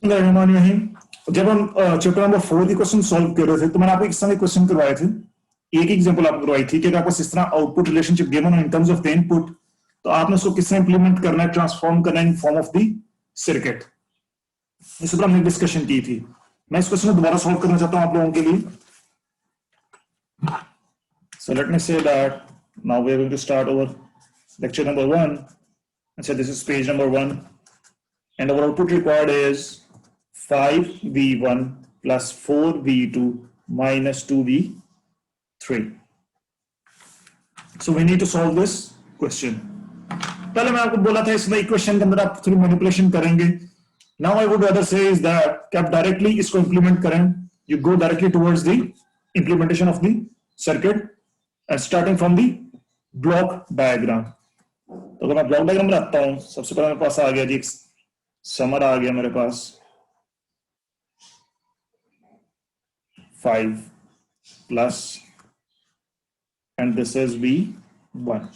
रहमान रहीम। जब हम chapter number 4 के क्वेश्चन सॉल्व कर रहे थे तो मैंने आपको इस तरह क्वेश्चन करवाए थे। एक एग्जांपल आपको करवाई थी कि आपको इस तरह output relationship given in terms of the input, तो आपने उसको किस तरह इंप्लीमेंट करना है, ट्रांसफॉर्म करना है in form of the circuit. इस पर हमने डिस्कशन की थी। मैं इस क्वेश्चन को दोबारा सॉल्व करना चाहता हूं आप लोगों के लिए। So let me say that now we are going to start our lecture number 1 and so this is page number 1 and our output required is 5v1 plus 4v2 minus 2v3. So we need to solve this question. पहले मैं आपको बोला था इसमें equation के अंदर आप थोड़ी मैनिपुलेशन करेंगे। Now I would rather say is that कि आप डायरेक्टली इसको इंप्लीमेंट करें, you go directly towards the implementation of the circuit and starting from the block diagram. तो अगर मैं ब्लॉक डायग्राम बनाता हूं, सबसे पहले मेरे पास आ गया जी एक समर आ गया मेरे पास 5 plus and this is V1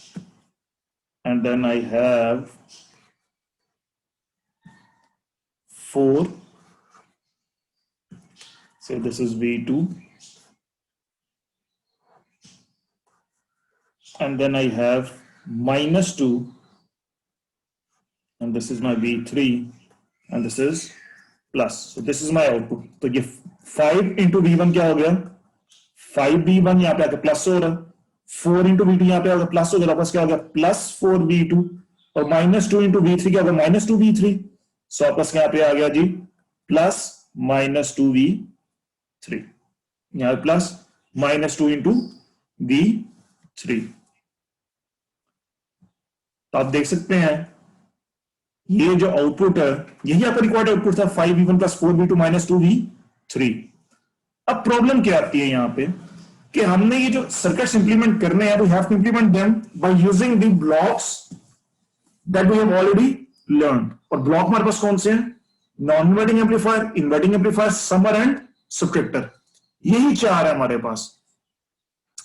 and then I have 4, say this is V2 and then I have minus 2 and this is my V3 and this is plus. So this is my output. तो ये 5 into V1 क्या हो गया, 5V1 यहाँ पे आके plus हो रहा, 4 into V2 यहाँ पे आके प्लस हो गया, वापस क्या हो गया प्लस 4V2 और माइनस 2 into V3 क्या हो गया माइनस 2V3। सो वापस यहाँ पे आ गया जी प्लस माइनस 2V3, यहाँ पे प्लस माइनस 2 into V3। तो आप देख सकते हैं ये जो आउटपुट है यही आपका रिक्वायर्ड आउटपुट था 5v1 plus 4v2 minus 2v3। अब प्रॉब्लम क्या आती है यहां पे कि हमने ये जो सर्किट्स इंप्लीमेंट करने हैं we have to implement them by using the blocks that we have already learned. और ब्लॉक हमारे पास कौन से हैं, non inverting amplifier, inverting amplifier, summer and subtractor, यही चार है हमारे पास।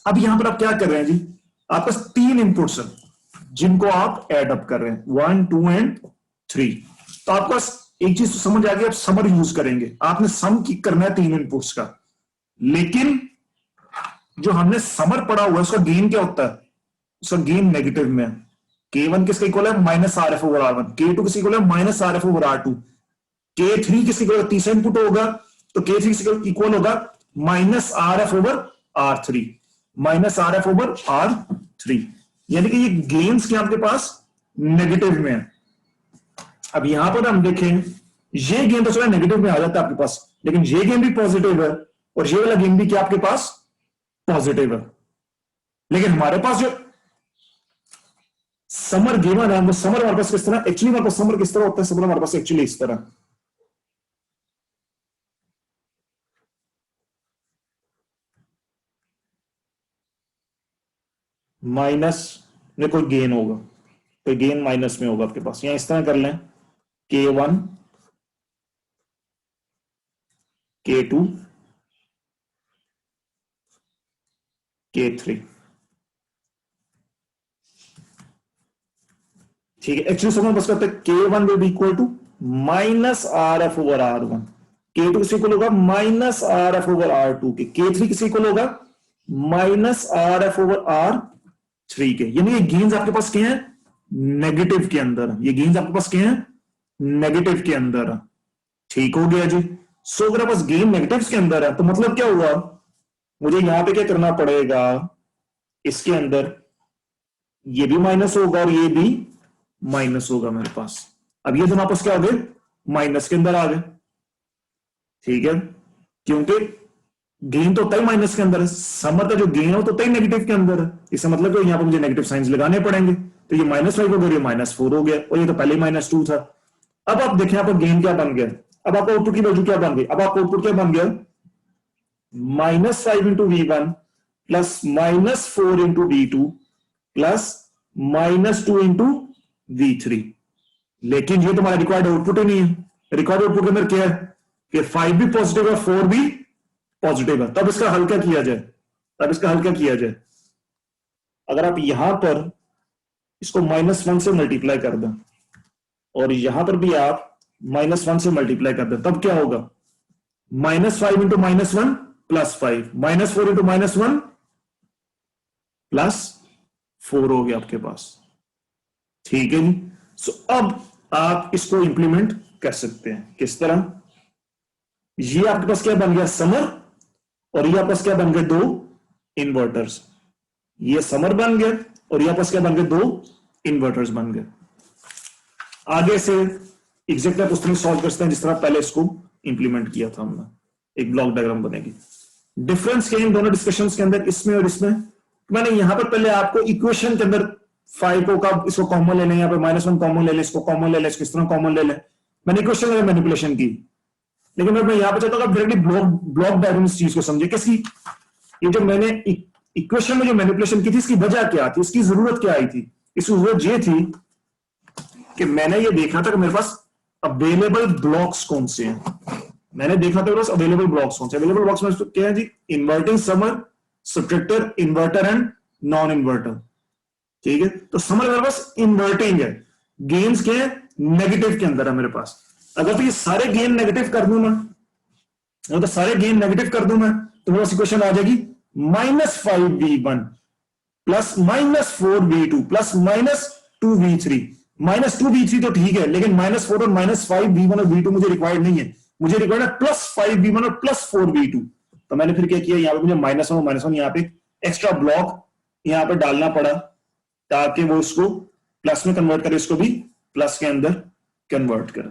अब यहां पर आप क्या कर रहे हैं जी, आपके पास 3 इनपुट्स हैं जिनको आप एड अप कर रहे हैं 1, 2 एंड 3। तो आपको एक चीज तो समझ आ गई, आप समर यूज करेंगे, आपने सम की करना है 3 इनपुट्स का। लेकिन जो हमने समर पढ़ा हुआ है उसका गेन क्या होता है, उसका गेन नेगेटिव में है। K1 किसका इक्वल है minus R F over R1, K2 किसका इक्वल है minus R F over R2, K3 किसका इक्वल तीसरा इनपुट होगा तो K3 किसका इक्वल होगा minus R F over R3, minus R F over R3। यानी कि ये गेन्स क्या आपके पास नेगेटिव में है। अब यहां पर हम देखें ये गेन तो चला नेगेटिव में आ जाता है आपके पास, लेकिन ये गेन भी पॉजिटिव है और ये वाला गेन भी क्या आपके पास पॉजिटिव है। लेकिन हमारे पास जो समर गिवन है वो समर हमारे पास किस तरह, एक्चुअली हमारे पास समर किस तरह होता है, समर हमारे पास एक्चुअली इस तरह माइनस में कोई गेन होगा, कोई गेन माइनस में होगा आपके पास। यहां इस तरह कर लें K1, K2, K3, ठीक है। एक्चुअली समझ बस करते हैं K1 will be equal to minus R F over R1, K2 किस इक्वल होगा minus R F over R2 के, K3 किस इक्वल होगा minus R F over R3 के। यानी ये गेन्स आपके पास क्या है नेगेटिव के अंदर, ये गेन्स आपके पास क्या है नेगेटिव के अंदर। ठीक हो गया जी। सो अगर आपके पास गेन नेगेटिव के अंदर है तो मतलब क्या हुआ, मुझे यहां पे क्या करना पड़ेगा, इसके अंदर ये भी माइनस होगा और ये भी माइनस होगा मेरे पास। अब ये दोनों आपस क्या हो गए माइनस के अंदर आ गए, ठीक है, क्योंकि गेन तो तय माइनस के अंदर है, समर का जो गेन हो तो तय नेगेटिव के अंदर है। इसका मतलब कि यहां पर मुझे नेगेटिव साइंस लगाने पड़ेंगे। तो ये -5 हो गया, ये -4 हो गया और ये तो पहले ही -2 था। अब आप देखें यहां पर गेन क्या बन गया, अब आपका आउटपुट की वैल्यू क्या बन गई, अब आपका आउटपुट क्या बन गया -5 into V1 plus -4 into V2 plus -2 into V3। लेकिन ये तुम्हारा रिक्वायर्ड आउटपुट ही नहीं है। रिक्वायर्ड आउटपुट के अंदर क्या है कि 5 भी पॉजिटिव है 4 भी पॉजिटिव है। तब इसका हल क्या किया जाए, तब इसका हल क्या किया जाए, अगर आप यहां पर इसको -1 से मल्टीप्लाई कर दें और यहां पर भी आप -1 से मल्टीप्लाई कर दे, तब क्या होगा? -5 इंटू -1 +5, -4 इंटू -1 +4 हो गया आपके पास। ठीक है जी। सो अब आप इसको इंप्लीमेंट कर सकते हैं। किस तरह? ये आपके पास क्या बन गया? समर, और ये आपके पास क्या बन गए? दो इन्वर्टर्स। ये समर बन गए और ये आपस क्या बन गए? दो इन्वर्टर्स बन गए। आगे से एग्जैक्ट आप उस तरह सॉल्व करते हैं जिस तरह पहले इसको इंप्लीमेंट किया था हमने। एक ब्लॉक डायग्राम बनेगी। डिफरेंस क्या है इन दोनों डिस्कशंस के अंदर, इसमें और इसमें? मैंने यहां पर पहले आपको इक्वेशन के अंदर 5 को कब इसको कॉमन ले लें, यहाँ पे -1 कॉमन ले लें, इसको कॉमन ले लें, इसको इस तरह कॉमन ले लें, मैंने इक्वेशन में मैनिपुलेशन की। लेकिन मैं यहां पर चाहता हूं डायरेक्टली ब्लॉक डायग्राम इस चीज को समझे। किसकी? ये जो मैंने इक्वेशन में जो मैनिपुलेशन की थी, इसकी वजह क्या थी, इसकी जरूरत क्या आई थी? इसकी जरूरत ये थी कि मैंने ये देखना था कि मेरे पास अवेलेबल ब्लॉक्स कौन से हैं। मैंने देखा था मेरे पास अवेलेबल ब्लॉक्स कौन से। अवेलेबल ब्लॉक्स में क्या है जी? Inverting summer, subtractor, inverter and non inverter. ठीक है, तो समर मेरे पास इन्वर्टिंग है, गेन्स क्या है? नेगेटिव के अंदर है मेरे पास। अगर तो ये सारे गेन नेगेटिव कर दूं मैं, तो सारे गेन नेगेटिव कर दूं मैं, तो मेरे पास इक्वेशन आ जाएगी -5v1 plus -4v2 plus -2v3। -2v3 तो ठीक है, लेकिन -4 और -5v1 और v2 मुझे रिक्वायर्ड नहीं है। मुझे रिक्वायर्ड है +5v1 और +4v2। तो मैंने फिर क्या किया, यहां पे मुझे -1 और -1 यहां पे एक्स्ट्रा ब्लॉक यहां पे डालना पड़ा, ताकि वो उसको प्लस में कन्वर्ट करे, इसको भी प्लस के अंदर कन्वर्ट करे।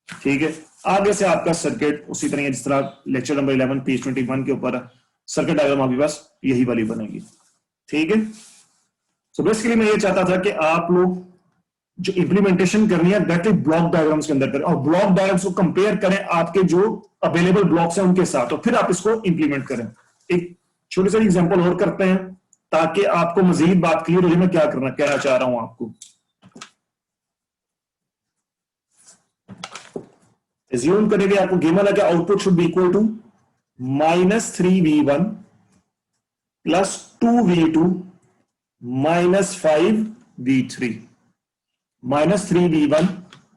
ठीक है, आगे से आपका सर्किट उसी तरह जिस तरह लेक्चर नंबर 11 पेज 21 के ऊपर सर्किट डायग्राम आपके पास यही वाली बनेगी। ठीक है, सो बेसिकली मैं ये चाहता था कि आप लोग जो इंप्लीमेंटेशन करनी है डायरेक्टली ब्लॉक डायग्राम्स के अंदर करें, और ब्लॉक डायग्राम्स को कंपेयर करें आपके जो अवेलेबल ब्लॉक्स हैं उनके साथ, और फिर आप इसको इंप्लीमेंट करें। एक छोटे से एग्जांपल और करते हैं ताकि आपको मजीद बात क्लियर हो, मैं क्या कहना चाह रहा हूं आपको। एज्यूम करेंगे आपको गिवन है कि output should be equal to -3v1 plus 2v2 -5v3, -3v1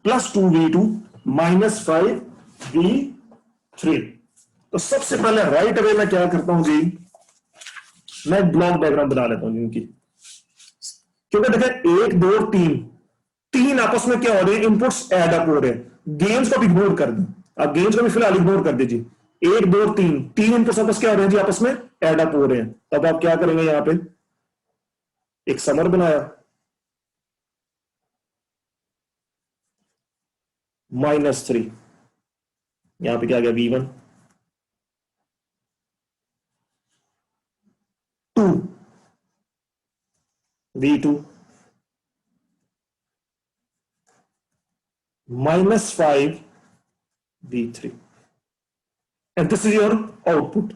plus 2v2 -5v3। तो सबसे पहले राइट अवे में क्या करता हूं जी, मैं ब्लॉक डायग्राम बना लेता हूं जिनकी, क्योंकि देखिए 1 2 3 आपस में क्या हो रहे हैं? इनपुट्स ऐड अप हो रहे हैं। गेम्स को भी इग्नोर कर दें, आप गेम्स को भी फिलहाल इग्नोर कर दीजिए। 1 2 3 इनपुट्स आपस क्या हो रहे हैं जी? आपस में ऐड अप हो रहे हैं। तब आप क्या करेंगे? यहां पे एक समर बनाया, -3, यहां पे क्या आ गया? v1 2 v2 -5 v3, and this is your output।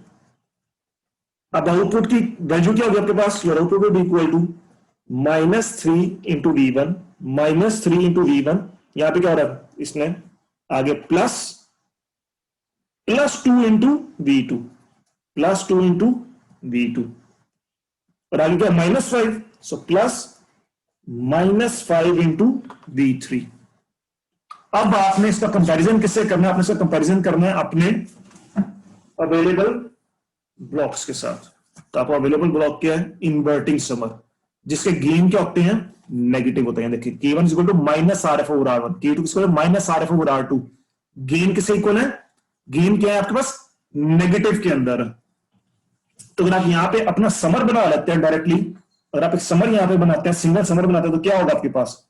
अब आउटपुट की वैल्यू क्या होगी आपके पास? Your output will be equal to -3 into v1 -3 into v1, यहां पे क्या हो रहा है? इसमें आगे +2 इंटू v2 +2 इंटू v2, और आगे क्या? -5, सो +5 इंटू v3। अब आपने इसका कंपैरिजन किससे करना है? आपने इसका कंपैरिजन करना है अपने अवेलेबल ब्लॉक्स के साथ। तो आपको अवेलेबल ब्लॉक क्या है? इन्वर्टिंग समर, जिसके गेन क्या होते हैं? नेगेटिव होते हैं। देखिए K1 is equal to -RF/R1, K2 is equal to -RF/R2। Gain किससे इक्वल है? गेन क्या है आपके पास? नेगेटिव के अंदर। तो अगर आप यहां पे अपना समर बना लेते हैं डायरेक्टली, अगर आप एक समर यहां पे बनाते हैं, सिंगल समर बनाते हैं, तो क्या होगा आपके पास?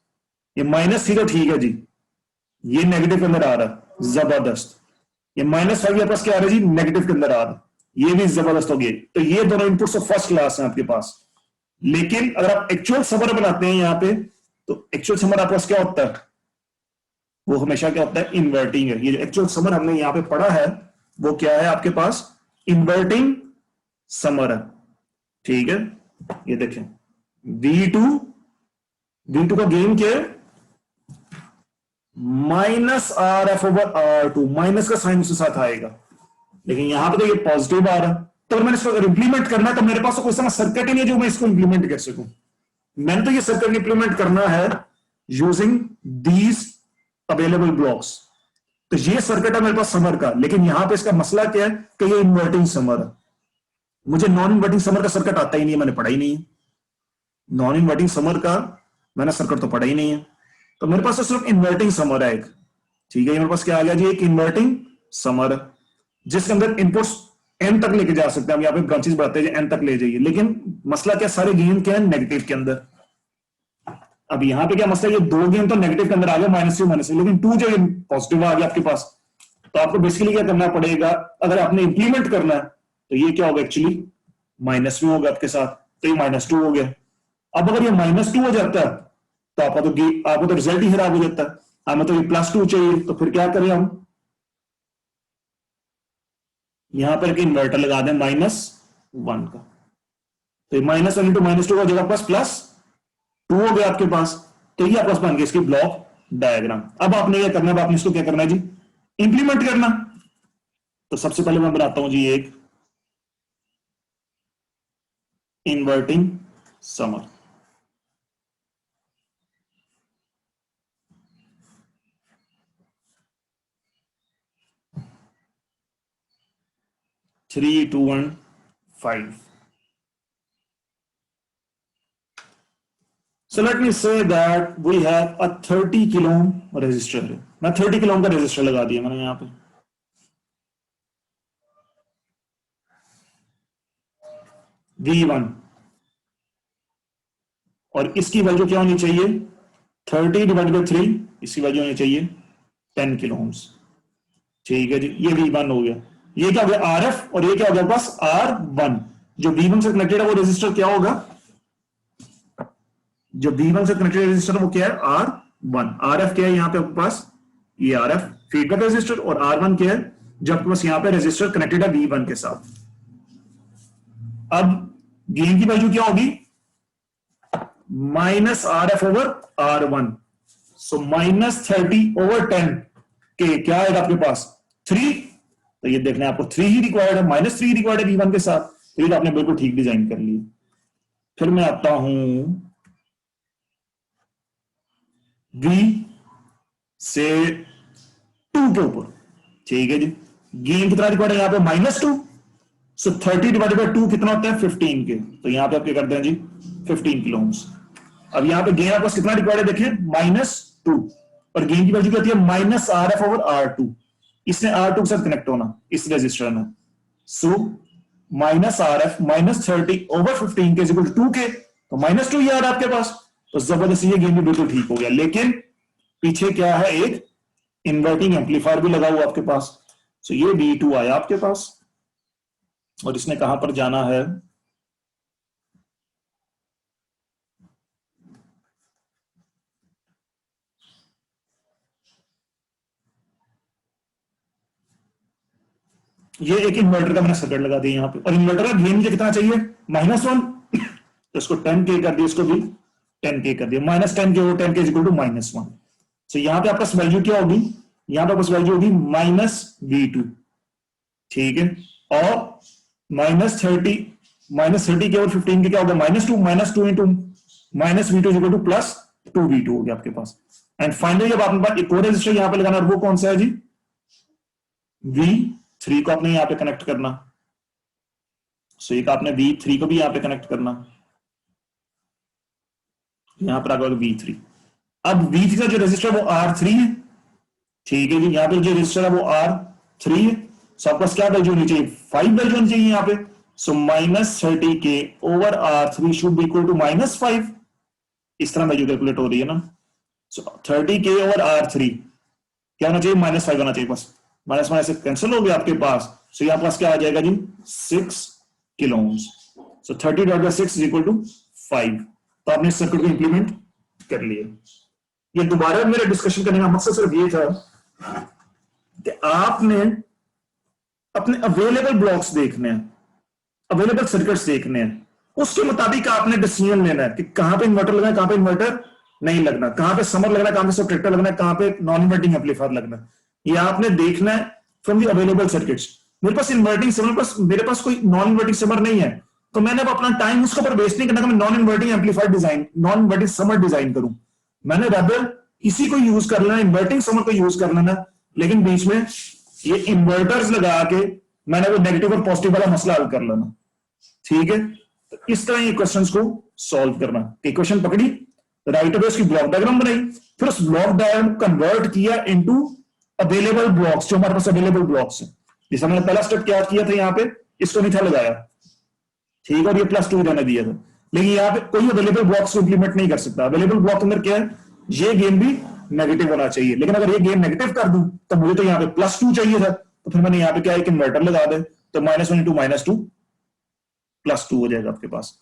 ये -0 ठीक है जी, ये नेगेटिव के अंदर आ रहा है, जबरदस्त। ये -5 पास क्या आ रहा है जी? नेगेटिव के अंदर आ रहा है, ये भी जबरदस्त हो गया। तो ये दोनों इनपुट्स फर्स्ट क्लास हैं आपके पास। लेकिन अगर आप एक्चुअल समर बनाते हैं यहां पे, तो एक्चुअल समर आपके पास क्या होता है? वो हमेशा क्या होता है? इन्वर्टिंग है। ये जो एक्चुअल समर हमने यहां पे पढ़ा है वो क्या है आपके पास? इन्वर्टिंग समर है। ठीक है, ये देखें V2 का गेन क्या है? -RF/R2, माइनस का साइन उसके साथ आएगा, लेकिन यहां पे तो ये पॉजिटिव आ रहा है। तो मैंने इसको अगर इंप्लीमेंट करना है तो मेरे पास तो कोई समय सर्किट ही नहीं है जो मैं इसको इंप्लीमेंट कर सकूं। मैंने तो ये सर्किट इंप्लीमेंट करना है यूजिंग दीज अवेलेबल ब्लॉक्स। तो ये सर्किट है मेरे पास समर का, लेकिन यहां पे इसका मसला क्या है कि ये इन्वर्टिंग समर है। मुझे नॉन इन्वर्टिंग समर का सर्किट आता ही नहीं है, मैंने पढ़ा ही नहीं है। नॉन इन्वर्टिंग समर का मैंने सर्किट तो पढ़ा ही नहीं है। तो मेरे पास तो सिर्फ इन्वर्टिंग समर है एक। ठीक है, मेरे पास क्या आ गया जी, एक इन्वर्टिंग समर जिसके अंदर इनपुट्स एन तक लेके जा सकते हैं। हम यहाँ पे ब्रांचेस बढ़ाते हैं, एन तक ले जाइए, लेकिन मसला क्या, सारे गेन क्या है नेगेटिव के अंदर। अब यहाँ पे क्या मसला, ये दो गेन तो नेगेटिव के अंदर आ गया, -2 लेकिन 2 जो पॉजिटिव आ गया आपके पास। तो आपको बेसिकली क्या करना पड़ेगा, अगर आपने इंप्लीमेंट करना है तो ये क्या होगा, एक्चुअली माइनस में होगा आपके साथ, तो ये -2 हो गया। अब अगर ये -2 हो जाता है तो आपको तो रिजल्ट ही खराब हो जाता है। हमें तो ये +2 चाहिए, तो फिर क्या करें हम, यहां पर एक इन्वर्टर लगा दें -1 का, तो ये -1 इंटू -2 का जगह पास +2 हो गया आपके पास। तो ये आपके पास बन गया इसकी ब्लॉक डायग्राम। अब आपने ये करना है, आपने इसको क्या करना है जी, इंप्लीमेंट करना। तो सबसे पहले मैं बनाता हूं जी एक inverting summer. Three two 1 5. So let me say that we have a 30 kilo ohm resistor है। मैं 30 किलो ओम का रेजिस्टर लगा दिया मैंने यहां पे। V1 और इसकी वैल्यू क्या होनी चाहिए, 30 डिवाइडेड बाई 3, इसकी वैल्यू होनी चाहिए 10 किलो ओम्स। ठीक है जी, ये V1 हो गया। ये क्या हो गया RF, और ये क्या हो गया पास R1। जो V1 से कनेक्टेड है वो रेजिस्टर क्या होगा, जो V1 से कनेक्टेड रेजिस्टर वो क्या है R1। RF क्या है यहाँ पे आपके पास, ये RF फीडबैक रेजिस्टर, और R1 क्या है, जो आपके पास यहाँ पे रेजिस्टर कनेक्टेड है V1 के साथ। अब गेन की वैल्यू क्या होगी, -RF ओवर R1, सो -30 ओवर 10 के क्या आएगा आपके पास 3। तो ये देखना है आपको 3 ही रिक्वायर्ड है, -3 रिक्वायर्ड है V1 के साथ। तो ये तो आपने बिल्कुल ठीक डिजाइन कर लिया। फिर मैं आता हूं V से 2 के ऊपर। ठीक है जी, गेन कितना रिक्वायर्ड है यहाँ पे -2, सो 30 डिवाइडेड बाई 2 कितना होता है 15 के। तो यहां पे आप क्या करते हैं जी 15 किलो ओम्स। अब यहां पे गेन आपको कितना रिक्वायर्ड है देखें -2, और गेन की वैल्यू क्या होती है -RF ओवर R2। इसने R2 के साथ कनेक्ट होना इस रेजिस्टर में, सो -RF -30 ओवर 15 के इक्वल टू 2 के, तो -2 ही आ रहा है आपके पास। तो जबरदस्ती ये गेन भी बिल्कुल ठीक हो गया। लेकिन पीछे क्या है, एक इन्वर्टिंग एम्पलीफायर भी लगा हुआ आपके पास। सो ये V2 आया आपके पास, और इसने कहां पर जाना है, ये एक इन्वर्टर का मैंने सर्किट लगा दिया यहां पे, और इन्वर्टर का गेन मुझे कितना चाहिए -1, तो इसको 10K कर दिया, इसको भी 10K कर दिया, -10K और 10K इक्वल टू -1। तो यहां पे आपका वैल्यू क्या होगी, यहां पे आपका वैल्यू होगी -V2। ठीक है, और -30 के और 15 के क्या होगा -2 into -V2 equal to +2V2 हो गया आपके पास। एंड फाइनली जब आपके पास एक और रेजिस्टर यहां पे लगाना, वो कौन सा है जी, V3 को आपने यहां पे कनेक्ट करना। सो एक आपने V3 को भी यहां पे कनेक्ट करना, यहां पर आगे V3। अब V3 का जो रेजिस्टर वो R3 है। ठीक है जी, यहां पे जो रेजिस्टर है वो R3 है। सो आपके पास क्या वैल्यू होनी चाहिए, 5 वैल्यू होनी चाहिए यहां पे। So -30K over R3 should be equal to -5। इस तरह वैल्यू कैलकुलेट हो रही है ना। सो 30K ओवर R3 क्या होना चाहिए, -5 होना चाहिए। बस माइनस से कैंसिल हो गया आपके पास। सो यहां पास क्या आ जाएगा जी 6 kilo ohms. So 30 divided by 6 is equal to 5। तो आपने इस सर्किट को इंप्लीमेंट कर लिया। ये दोबारा मेरे डिस्कशन करने का मकसद सिर्फ ये था कि आपने अपने अवेलेबल ब्लॉक्स देखने हैं, अवेलेबल सर्किट्स देखने हैं, उसके मुताबिक आपने डिसीजन लेना है कि कहां पे इन्वर्टर लगना है, कहां पे इन्वर्टर नहीं लगना, कहां पे समर लगना है, कहां पे सबट्रैक्टर लगना है, कहां पे नॉन इन्वर्टिंग एम्पलीफायर लगना है। ये आपने देखना है फ्रॉम द अवेलेबल सर्किट्स। मेरे पास इन्वर्टिंग समर, मेरे पास कोई नॉन इन्वर्टिंग समर नहीं है, तो मैंने अब अपना टाइम उसके ऊपर वेस्ट नहीं करना कि मैं non inverting amplifier design, non inverting summer design करूं। मैंने रैदर इसी को यूज कर लेना, इन्वर्टिंग समर को यूज कर लेना, लेकिन बीच में ये इन्वर्टर्स लगा के मैंने वो नेगेटिव और पॉजिटिव वाला मसला हल कर लेना। ठीक है, तो इस तरह ये क्वेश्चंस को सॉल्व करना। इक्वेशन पकड़ी, राइट अवे उसकी ब्लॉक डायग्राम बनाई, फिर उस ब्लॉक डायग्राम कन्वर्ट किया इनटू अवेलेबल ब्लॉक्स, जो हमारे पास अवेलेबल ब्लॉक्स है। जैसे मैंने पहला स्टेप क्या किया था, यहाँ पे इसको नहीं था लगाया, ठीक है, और ये +2 रहने दिया था। लेकिन यहाँ पे कोई अवेलेबल ब्लॉक्स को इंप्लीमेंट नहीं कर सकता। अवेलेबल ब्लॉक के अंदर क्या है, ये गेन भी नेगेटिव होना चाहिए, लेकिन अगर ये गेन नेगेटिव कर दूं तो मुझे तो यहाँ पे +2 चाहिए था, तो फिर मैंने यहाँ पे क्या एक इन्वर्टर लगा दे, तो -1 × -2 +2 हो जाएगा आपके पास।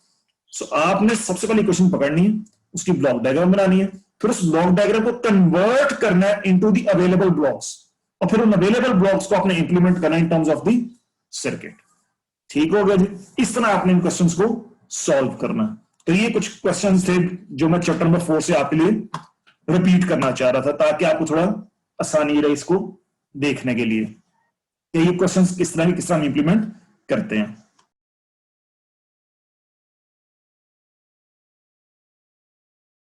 सो आपने सबसे पहले इक्वेशन पकड़नी है, उसकी ब्लॉक डायग्राम बनानी है, फिर उस ब्लॉक डायग्राम को कन्वर्ट करना है इनटू द अवेलेबल ब्लॉक्स, और फिर उन अवेलेबल ब्लॉक्स को आपने इंप्लीमेंट करना in terms of the circuit. ठीक हो गया जी। इस तरह आपने इन क्वेश्चंस को सॉल्व करना। तो ये कुछ क्वेश्चंस थे जो मैं चैप्टर नंबर 4 से आपके लिए रिपीट करना चाह रहा था, ताकि आपको थोड़ा आसानी रहे इसको देखने के लिए कि ये क्वेश्चंस किस तरह इंप्लीमेंट करते हैं।